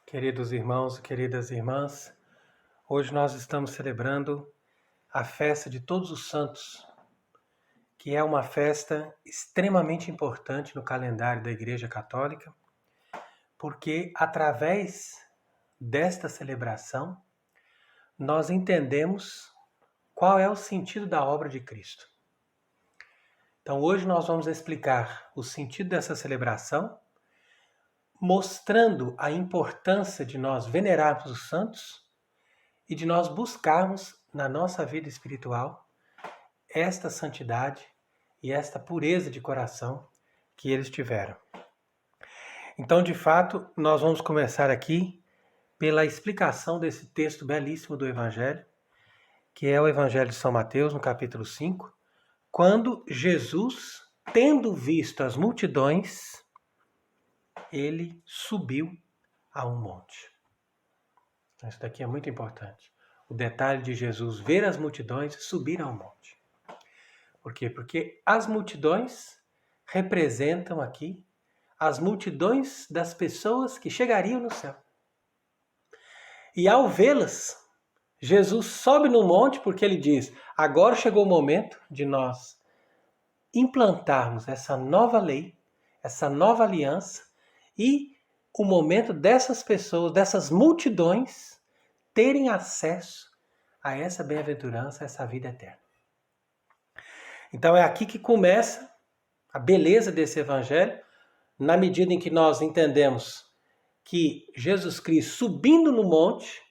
Queridos irmãos e queridas irmãs, hoje nós estamos celebrando a festa de Todos os Santos, que é uma festa extremamente importante no calendário da Igreja Católica, porque através desta celebração nós entendemos qual é o sentido da obra de Cristo. Então hoje nós vamos explicar o sentido dessa celebração, mostrando a importância de nós venerarmos os santos e de nós buscarmos na nossa vida espiritual esta santidade e esta pureza de coração que eles tiveram. Então, de fato, nós vamos começar aqui pela explicação desse texto belíssimo do Evangelho, que é o Evangelho de São Mateus, no capítulo 5, quando Jesus, tendo visto as multidões, ele subiu a um monte. Então, isso daqui é muito importante. O detalhe de Jesus ver as multidões e subir a um monte. Por quê? Porque as multidões representam aqui as multidões das pessoas que chegariam no céu. E ao vê-las, Jesus sobe no monte porque ele diz: agora chegou o momento de nós implantarmos essa nova lei, essa nova aliança, e o momento dessas pessoas, dessas multidões, terem acesso a essa bem-aventurança, a essa vida eterna. Então é aqui que começa a beleza desse evangelho, na medida em que nós entendemos que Jesus Cristo subindo no monte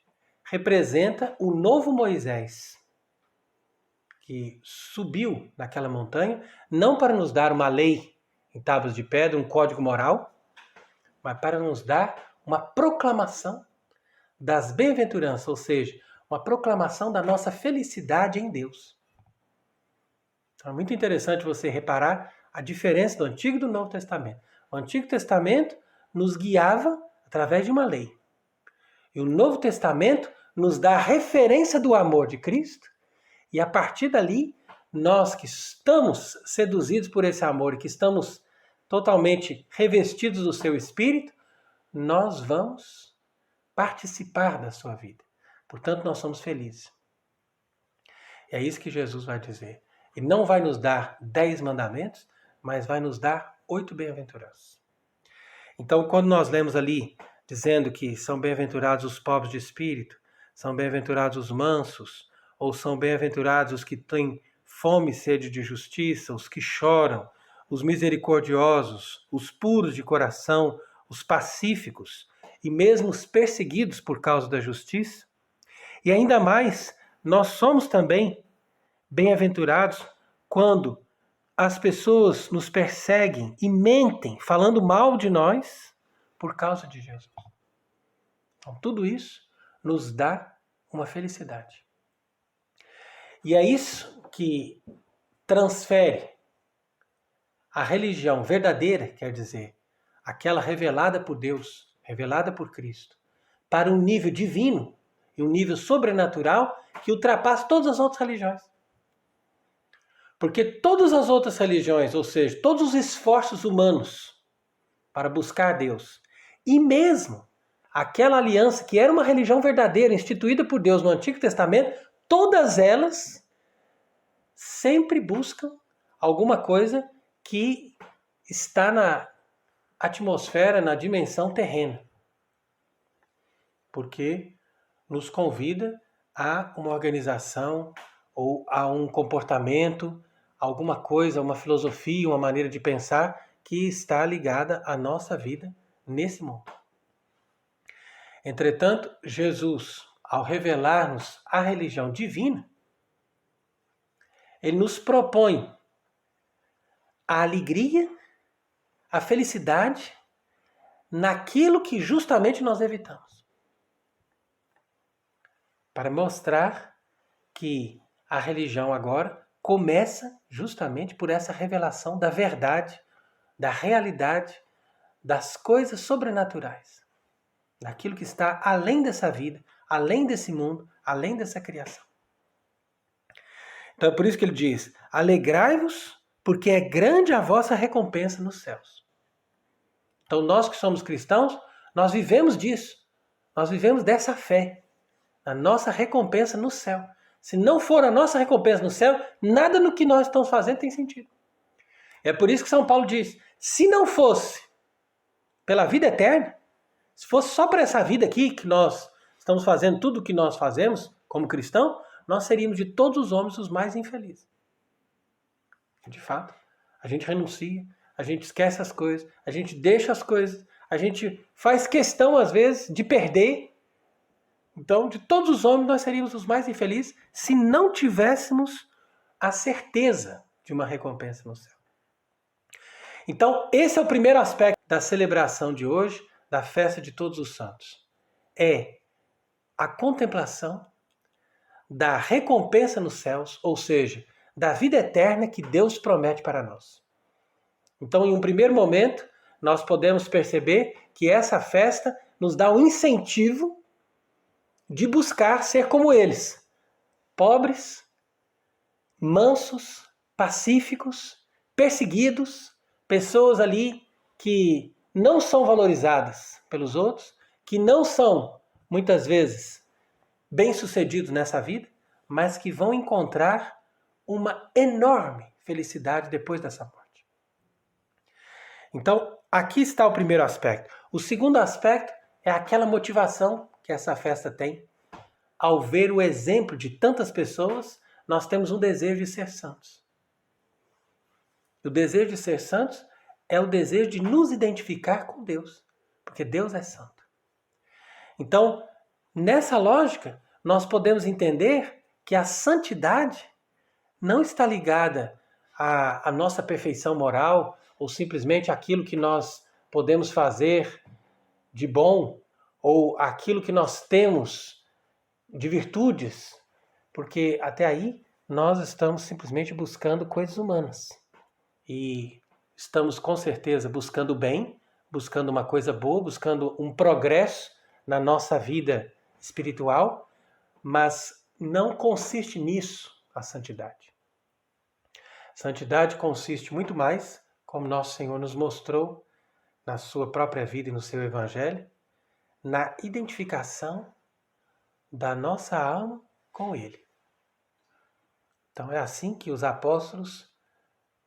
representa o novo Moisés, que subiu naquela montanha, não para nos dar uma lei em tábuas de pedra, um código moral, mas para nos dar uma proclamação das bem-aventuranças, ou seja, uma proclamação da nossa felicidade em Deus. Então é muito interessante você reparar a diferença do Antigo e do Novo Testamento. O Antigo Testamento nos guiava através de uma lei. E o Novo Testamento nos dá a referência do amor de Cristo. E a partir dali, nós que estamos seduzidos por esse amor e que estamos totalmente revestidos do seu Espírito, nós vamos participar da sua vida. Portanto, nós somos felizes. E é isso que Jesus vai dizer. Ele não vai nos dar 10 mandamentos, mas vai nos dar 8 bem-aventuranças. Então, quando nós lemos ali, dizendo que são bem-aventurados os pobres de espírito, são bem-aventurados os mansos, ou são bem-aventurados os que têm fome e sede de justiça, os que choram, os misericordiosos, os puros de coração, os pacíficos e mesmo os perseguidos por causa da justiça. E ainda mais, nós somos também bem-aventurados quando as pessoas nos perseguem e mentem, falando mal de nós por causa de Jesus. Então, tudo isso nos dá uma felicidade. E é isso que transfere a religião verdadeira, quer dizer, aquela revelada por Deus, revelada por Cristo, para um nível divino e um nível sobrenatural que ultrapassa todas as outras religiões. Porque todas as outras religiões, ou seja, todos os esforços humanos para buscar Deus, e mesmo aquela aliança que era uma religião verdadeira, instituída por Deus no Antigo Testamento, todas elas sempre buscam alguma coisa que está na atmosfera, na dimensão terrena. Porque nos convida a uma organização ou a um comportamento, alguma coisa, uma filosofia, uma maneira de pensar que está ligada à nossa vida nesse mundo. Entretanto, Jesus, ao revelar-nos a religião divina, ele nos propõe a alegria, a felicidade naquilo que justamente nós evitamos. Para mostrar que a religião agora começa justamente por essa revelação da verdade, da realidade, das coisas sobrenaturais, daquilo que está além dessa vida, além desse mundo, além dessa criação. Então é por isso que ele diz: alegrai-vos, porque é grande a vossa recompensa nos céus. Então nós que somos cristãos, nós vivemos disso. Nós vivemos dessa fé, a nossa recompensa no céu. Se não for a nossa recompensa no céu, nada no que nós estamos fazendo tem sentido. É por isso que São Paulo diz, se não fosse pela vida eterna, se fosse só para essa vida aqui que nós estamos fazendo tudo o que nós fazemos como cristão, nós seríamos de todos os homens os mais infelizes. De fato, a gente renuncia, a gente esquece as coisas, a gente deixa as coisas, a gente faz questão às vezes de perder. Então, de todos os homens, nós seríamos os mais infelizes se não tivéssemos a certeza de uma recompensa no céu. Então, esse é o primeiro aspecto da celebração de hoje, da festa de todos os santos. É a contemplação da recompensa nos céus, ou seja, da vida eterna que Deus promete para nós. Então, em um primeiro momento, nós podemos perceber que essa festa nos dá um incentivo de buscar ser como eles, pobres, mansos, pacíficos, perseguidos, pessoas ali que não são valorizadas pelos outros, que não são, muitas vezes, bem-sucedidos nessa vida, mas que vão encontrar uma enorme felicidade depois dessa morte. Então, aqui está o primeiro aspecto. O segundo aspecto é aquela motivação que essa festa tem. Ao ver o exemplo de tantas pessoas, nós temos um desejo de ser santos. O desejo de ser santos é o desejo de nos identificar com Deus, porque Deus é santo. Então, nessa lógica, nós podemos entender que a santidade não está ligada à nossa perfeição moral ou simplesmente aquilo que nós podemos fazer de bom ou aquilo que nós temos de virtudes, porque até aí nós estamos simplesmente buscando coisas humanas. E estamos com certeza buscando o bem, buscando uma coisa boa, buscando um progresso na nossa vida espiritual, mas não consiste nisso a santidade. Santidade consiste muito mais, como nosso Senhor nos mostrou na sua própria vida e no seu Evangelho, na identificação da nossa alma com Ele. Então é assim que os apóstolos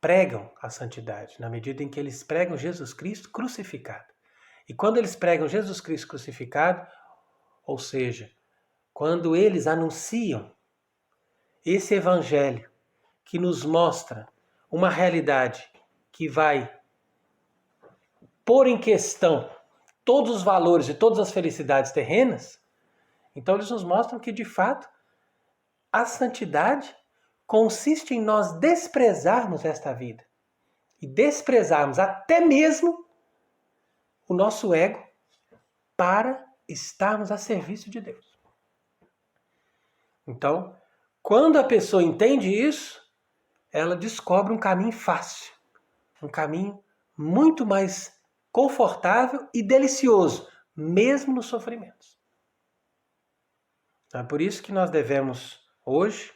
pregam a santidade, na medida em que eles pregam Jesus Cristo crucificado. E quando eles pregam Jesus Cristo crucificado, ou seja, quando eles anunciam esse evangelho que nos mostra uma realidade que vai pôr em questão todos os valores e todas as felicidades terrenas, então eles nos mostram que, de fato, a santidade consiste em nós desprezarmos esta vida e desprezarmos até mesmo o nosso ego para estarmos a serviço de Deus. Então, quando a pessoa entende isso, ela descobre um caminho fácil, um caminho muito mais confortável e delicioso, mesmo nos sofrimentos. Então, é por isso que nós devemos hoje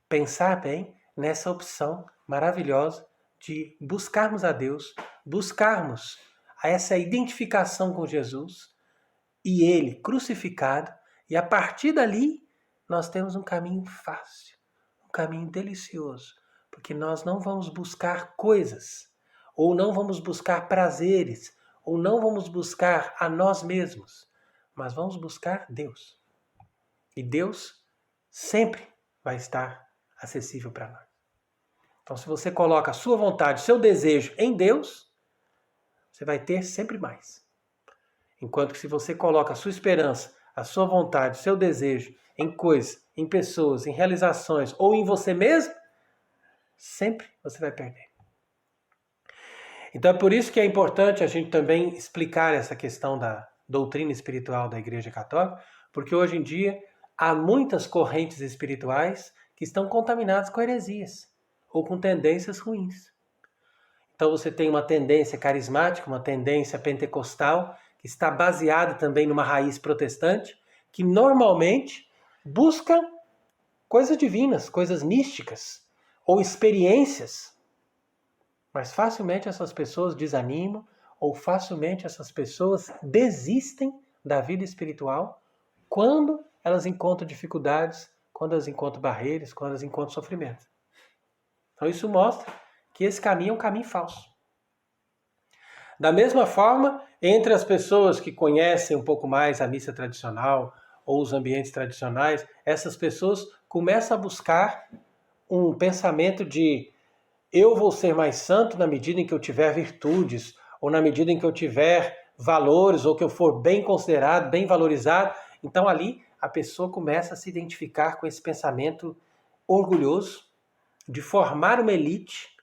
pensar bem nessa opção maravilhosa de buscarmos a Deus, buscarmos essa identificação com Jesus e Ele crucificado, e a partir dali nós temos um caminho fácil, um caminho delicioso, porque nós não vamos buscar coisas, ou não vamos buscar prazeres, ou não vamos buscar a nós mesmos, mas vamos buscar Deus. E Deus sempre vai estar acessível para nós. Então, se você coloca a sua vontade, seu desejo em Deus, você vai ter sempre mais. Enquanto que se você coloca a sua esperança, a sua vontade, seu desejo em coisas, em pessoas, em realizações ou em você mesmo, sempre você vai perder. Então é por isso que é importante a gente também explicar essa questão da doutrina espiritual da Igreja Católica, porque hoje em dia há muitas correntes espirituais que estão contaminadas com heresias ou com tendências ruins. Então você tem uma tendência carismática, uma tendência pentecostal, que está baseada também numa raiz protestante, que normalmente busca coisas divinas, coisas místicas ou experiências. Mas facilmente essas pessoas desanimam ou facilmente essas pessoas desistem da vida espiritual quando elas encontram dificuldades, quando elas encontram barreiras, quando elas encontram sofrimento. Então isso mostra que esse caminho é um caminho falso. Da mesma forma, entre as pessoas que conhecem um pouco mais a missa tradicional ou os ambientes tradicionais, essas pessoas começam a buscar um pensamento de eu vou ser mais santo na medida em que eu tiver virtudes, ou na medida em que eu tiver valores, ou que eu for bem considerado, bem valorizado. Então ali a pessoa começa a se identificar com esse pensamento orgulhoso de formar uma elite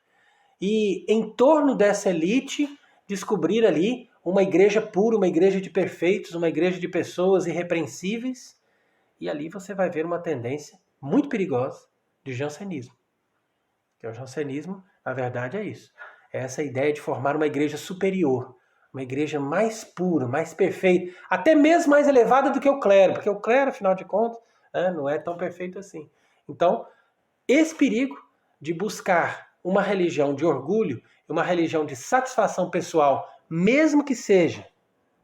e em torno dessa elite descobrir ali uma igreja pura, uma igreja de perfeitos, uma igreja de pessoas irrepreensíveis. E ali você vai ver uma tendência muito perigosa de jansenismo. Porque o jansenismo, na verdade, é isso. É essa ideia de formar uma igreja superior, uma igreja mais pura, mais perfeita, até mesmo mais elevada do que o clero, porque o clero, afinal de contas, não é tão perfeito assim. Então, esse perigo de buscar uma religião de orgulho, uma religião de satisfação pessoal, mesmo que seja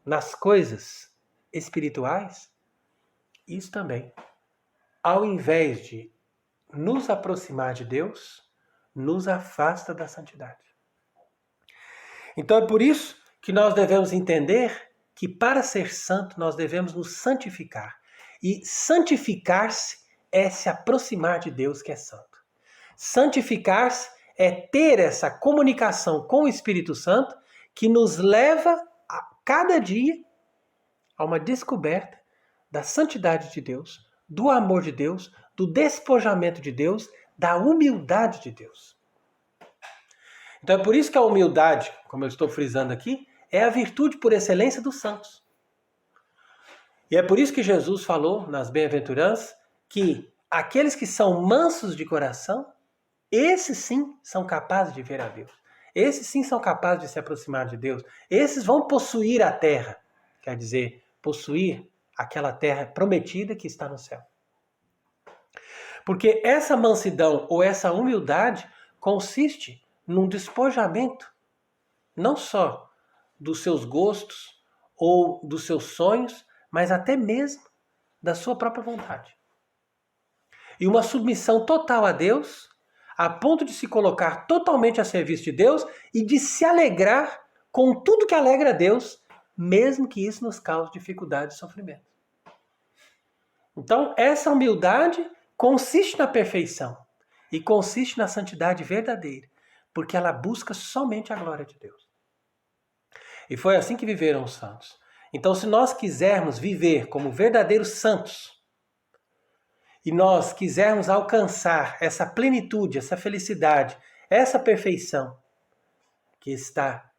nas coisas espirituais, isso também, ao invés de nos aproximar de Deus, nos afasta da santidade. Então é por isso que nós devemos entender que para ser santo nós devemos nos santificar. E santificar-se é se aproximar de Deus que é santo. Santificar-se é ter essa comunicação com o Espírito Santo que nos leva a cada dia a uma descoberta da santidade de Deus, do amor de Deus, do despojamento de Deus, da humildade de Deus. Então é por isso que a humildade, como eu estou frisando aqui, é a virtude por excelência dos santos. E é por isso que Jesus falou nas bem-aventuranças que aqueles que são mansos de coração, esses sim são capazes de ver a Deus. Esses sim são capazes de se aproximar de Deus. Esses vão possuir a terra. Quer dizer, possuir aquela terra prometida que está no céu. Porque essa mansidão ou essa humildade consiste num despojamento, não só dos seus gostos ou dos seus sonhos, mas até mesmo da sua própria vontade. E uma submissão total a Deus, a ponto de se colocar totalmente a serviço de Deus e de se alegrar com tudo que alegra a Deus, mesmo que isso nos cause dificuldade e sofrimento. Então, essa humildade consiste na perfeição e consiste na santidade verdadeira, porque ela busca somente a glória de Deus. E foi assim que viveram os santos. Então, se nós quisermos viver como verdadeiros santos, e nós quisermos alcançar essa plenitude, essa felicidade, essa perfeição que está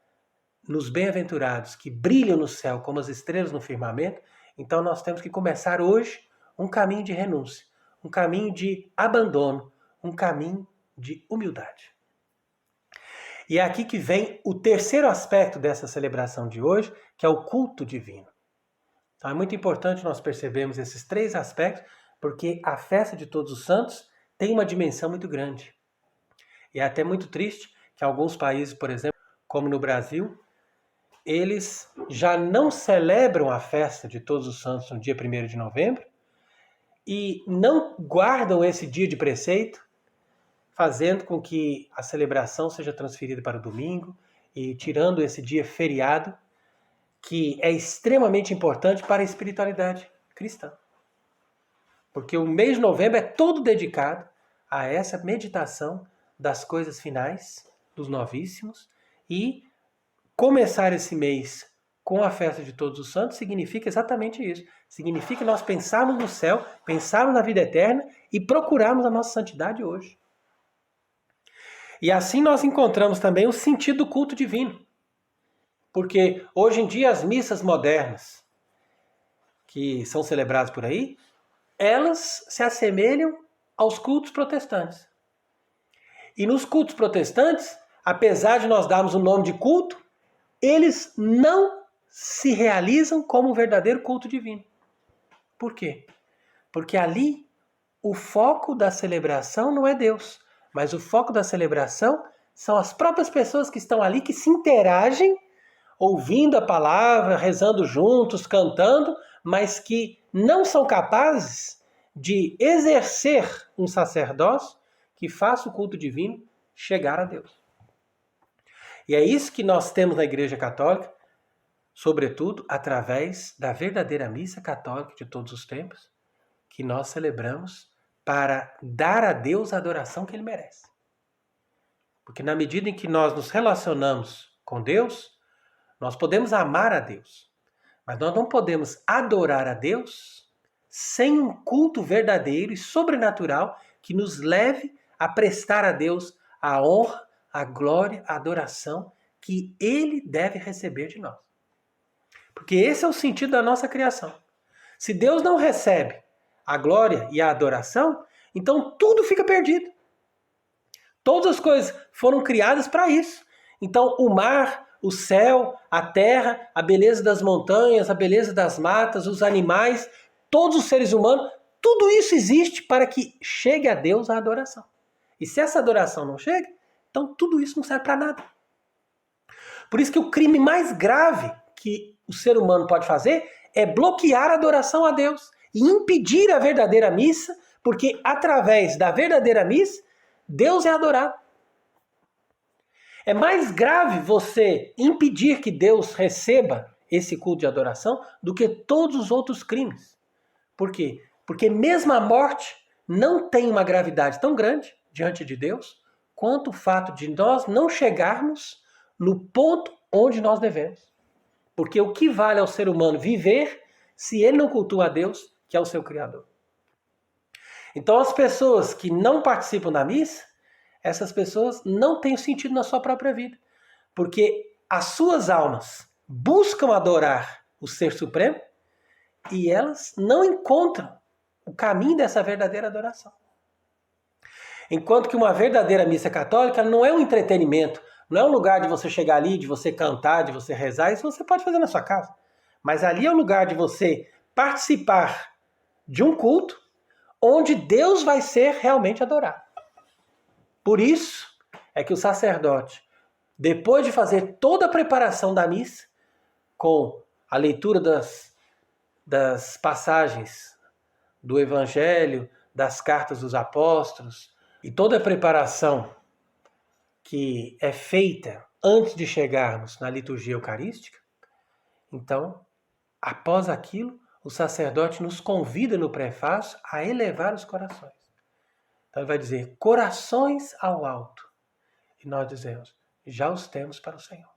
nos bem-aventurados, que brilham no céu como as estrelas no firmamento, então nós temos que começar hoje um caminho de renúncia, um caminho de abandono, um caminho de humildade. E é aqui que vem o terceiro aspecto dessa celebração de hoje, que é o culto divino. Então é muito importante nós percebermos esses três aspectos, porque a festa de Todos os Santos tem uma dimensão muito grande. E é até muito triste que alguns países, por exemplo, como no Brasil, eles já não celebram a festa de Todos os Santos no dia 1º de novembro e não guardam esse dia de preceito, fazendo com que a celebração seja transferida para o domingo e tirando esse dia feriado, que é extremamente importante para a espiritualidade cristã. Porque o mês de novembro é todo dedicado a essa meditação das coisas finais, dos novíssimos, e começar esse mês com a festa de Todos os Santos significa exatamente isso. Significa nós pensarmos no céu, pensarmos na vida eterna e procurarmos a nossa santidade hoje. E assim nós encontramos também o sentido do culto divino. Porque hoje em dia as missas modernas que são celebradas por aí, elas se assemelham aos cultos protestantes. E nos cultos protestantes, apesar de nós darmos o nome de culto, eles não se realizam como um verdadeiro culto divino. Por quê? Porque ali o foco da celebração não é Deus, mas o foco da celebração são as próprias pessoas que estão ali, que se interagem, ouvindo a palavra, rezando juntos, cantando, mas que não são capazes de exercer um sacerdócio que faça o culto divino chegar a Deus. E é isso que nós temos na Igreja Católica, sobretudo através da verdadeira missa católica de todos os tempos, que nós celebramos para dar a Deus a adoração que Ele merece. Porque na medida em que nós nos relacionamos com Deus, nós podemos amar a Deus, mas nós não podemos adorar a Deus sem um culto verdadeiro e sobrenatural que nos leve a prestar a Deus a honra, a glória, a adoração que Ele deve receber de nós. Porque esse é o sentido da nossa criação. Se Deus não recebe a glória e a adoração, então tudo fica perdido. Todas as coisas foram criadas para isso. Então o mar, o céu, a terra, a beleza das montanhas, a beleza das matas, os animais, todos os seres humanos, tudo isso existe para que chegue a Deus a adoração. E se essa adoração não chega, então tudo isso não serve para nada. Por isso que o crime mais grave que o ser humano pode fazer é bloquear a adoração a Deus e impedir a verdadeira missa, porque através da verdadeira missa, Deus é adorado. É mais grave você impedir que Deus receba esse culto de adoração do que todos os outros crimes. Por quê? Porque mesmo a morte não tem uma gravidade tão grande diante de Deus quanto o fato de nós não chegarmos no ponto onde nós devemos. Porque o que vale ao ser humano viver se ele não cultua a Deus, que é o seu Criador? Então as pessoas que não participam da missa, essas pessoas não têm sentido na sua própria vida. Porque as suas almas buscam adorar o Ser Supremo e elas não encontram o caminho dessa verdadeira adoração. Enquanto que uma verdadeira missa católica não é um entretenimento, não é um lugar de você chegar ali, de você cantar, de você rezar, isso você pode fazer na sua casa. Mas ali é o lugar de você participar de um culto onde Deus vai ser realmente adorado. Por isso é que o sacerdote, depois de fazer toda a preparação da missa, com a leitura das passagens do Evangelho, das cartas dos apóstolos, e toda a preparação que é feita antes de chegarmos na liturgia eucarística, então, após aquilo, o sacerdote nos convida no prefácio a elevar os corações. Então ele vai dizer, corações ao alto. E nós dizemos, já os temos para o Senhor.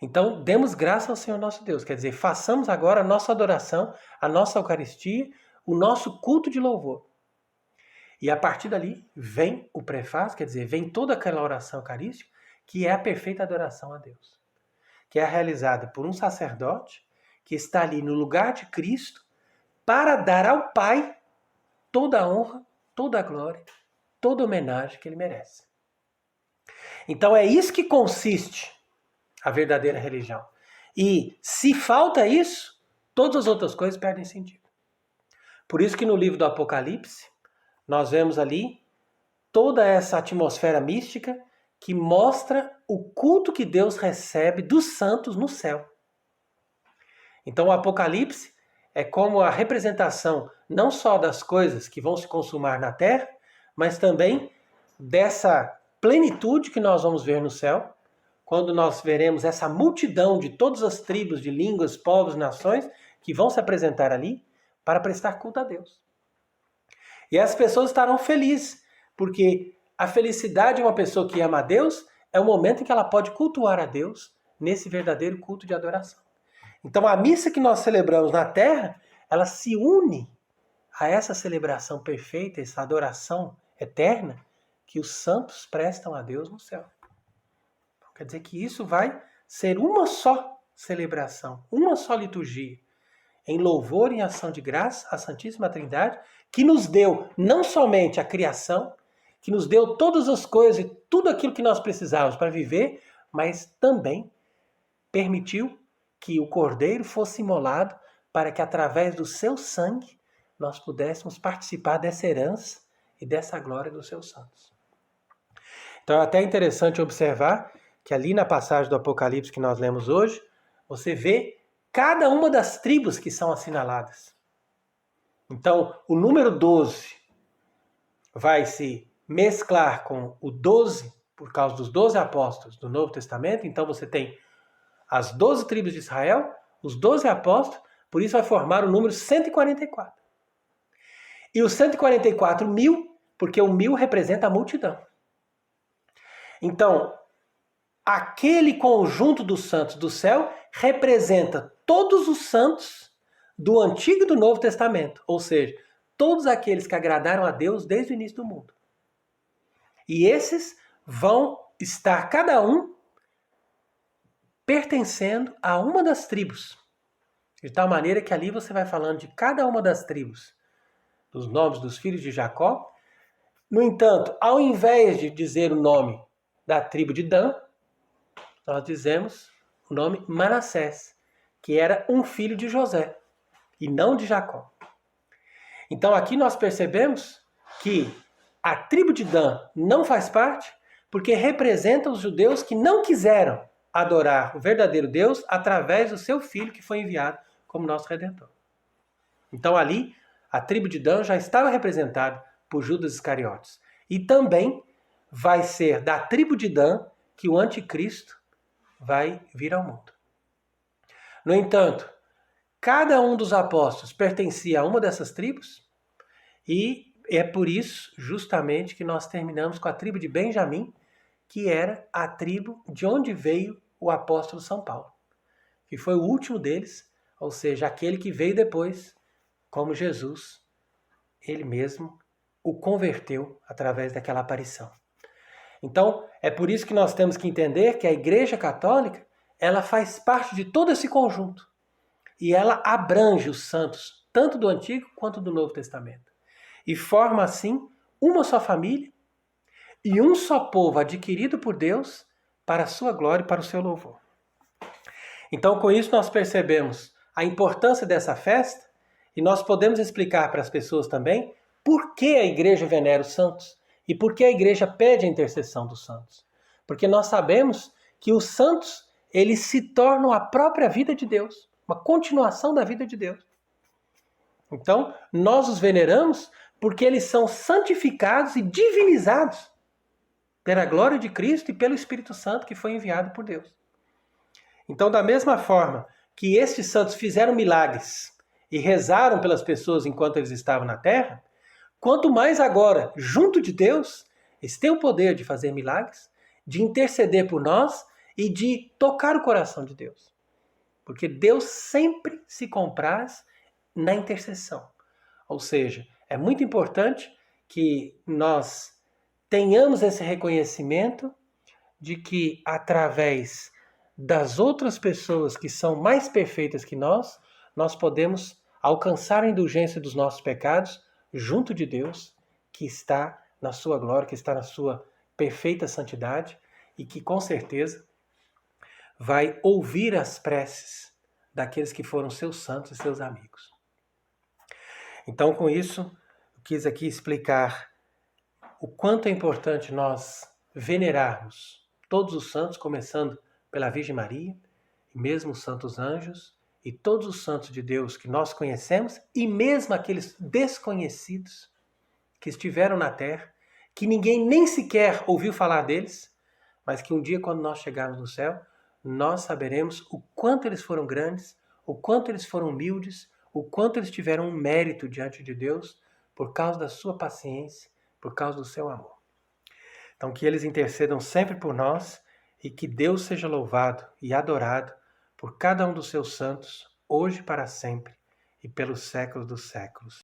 Então, demos graça ao Senhor nosso Deus. Quer dizer, façamos agora a nossa adoração, a nossa Eucaristia, o nosso culto de louvor. E a partir dali vem o prefácio, quer dizer, vem toda aquela oração eucarística, que é a perfeita adoração a Deus. Que é realizada por um sacerdote que está ali no lugar de Cristo para dar ao Pai toda a honra, toda a glória, toda a homenagem que Ele merece. Então é isso que consiste a verdadeira religião. E se falta isso, todas as outras coisas perdem sentido. Por isso que no livro do Apocalipse, nós vemos ali toda essa atmosfera mística que mostra o culto que Deus recebe dos santos no céu. Então o Apocalipse é como a representação não só das coisas que vão se consumar na terra, mas também dessa plenitude que nós vamos ver no céu, quando nós veremos essa multidão de todas as tribos, de línguas, povos, nações, que vão se apresentar ali para prestar culto a Deus. E as pessoas estarão felizes, porque a felicidade de uma pessoa que ama a Deus é o momento em que ela pode cultuar a Deus nesse verdadeiro culto de adoração. Então a missa que nós celebramos na terra, ela se une a essa celebração perfeita, essa adoração eterna que os santos prestam a Deus no céu. Então, quer dizer que isso vai ser uma só celebração, uma só liturgia, em louvor e em ação de graça à Santíssima Trindade, que nos deu não somente a criação, que nos deu todas as coisas e tudo aquilo que nós precisávamos para viver, mas também permitiu que o Cordeiro fosse imolado para que através do seu sangue nós pudéssemos participar dessa herança e dessa glória dos seus santos. Então é até interessante observar que ali na passagem do Apocalipse que nós lemos hoje, você vê cada uma das tribos que são assinaladas. Então, o número 12 vai se mesclar com o 12, por causa dos 12 apóstolos do Novo Testamento. Então, você tem as 12 tribos de Israel, os 12 apóstolos, por isso vai formar o número 144. E os 144 mil, porque o 1000 representa a multidão. Então, aquele conjunto dos santos do céu representa todos os santos do Antigo e do Novo Testamento, ou seja, todos aqueles que agradaram a Deus desde o início do mundo. E esses vão estar, cada um, pertencendo a uma das tribos. De tal maneira que ali você vai falando de cada uma das tribos, dos nomes dos filhos de Jacó. No entanto, ao invés de dizer o nome da tribo de Dan, nós dizemos o nome Manassés, que era um filho de José, e não de Jacó. Então aqui nós percebemos que a tribo de Dan não faz parte, porque representa os judeus que não quiseram adorar o verdadeiro Deus através do seu filho que foi enviado como nosso Redentor. Então ali, a tribo de Dan já estava representada por Judas Iscariotes. E também vai ser da tribo de Dan que o anticristo vai vir ao mundo. No entanto, cada um dos apóstolos pertencia a uma dessas tribos, e é por isso, justamente, que nós terminamos com a tribo de Benjamim, que era a tribo de onde veio o apóstolo São Paulo, que foi o último deles, ou seja, aquele que veio depois, como Jesus, ele mesmo o converteu através daquela aparição. Então, é por isso que nós temos que entender que a Igreja Católica, ela faz parte de todo esse conjunto. E ela abrange os santos, tanto do Antigo quanto do Novo Testamento. E forma, assim, uma só família e um só povo adquirido por Deus para a sua glória e para o seu louvor. Então, com isso, nós percebemos a importância dessa festa e nós podemos explicar para as pessoas também por que a Igreja venera os santos e por que a Igreja pede a intercessão dos santos. Porque nós sabemos que os santos, eles se tornam a própria vida de Deus, uma continuação da vida de Deus. Então, nós os veneramos porque eles são santificados e divinizados pela glória de Cristo e pelo Espírito Santo que foi enviado por Deus. Então, da mesma forma que estes santos fizeram milagres e rezaram pelas pessoas enquanto eles estavam na terra, quanto mais agora, junto de Deus, eles têm o poder de fazer milagres, de interceder por nós e de tocar o coração de Deus. Porque Deus sempre se compraz na intercessão. Ou seja, é muito importante que nós tenhamos esse reconhecimento de que através das outras pessoas que são mais perfeitas que nós podemos alcançar a indulgência dos nossos pecados junto de Deus, que está na sua glória, que está na sua perfeita santidade e que com certeza vai ouvir as preces daqueles que foram seus santos e seus amigos. Então, com isso, eu quis aqui explicar o quanto é importante nós venerarmos todos os santos, começando pela Virgem Maria, e mesmo os santos anjos, e todos os santos de Deus que nós conhecemos, e mesmo aqueles desconhecidos que estiveram na terra, que ninguém nem sequer ouviu falar deles, mas que um dia, quando nós chegarmos no céu, nós saberemos o quanto eles foram grandes, o quanto eles foram humildes, o quanto eles tiveram um mérito diante de Deus por causa da sua paciência, por causa do seu amor. Então, que eles intercedam sempre por nós e que Deus seja louvado e adorado por cada um dos seus santos, hoje e para sempre, e pelos séculos dos séculos.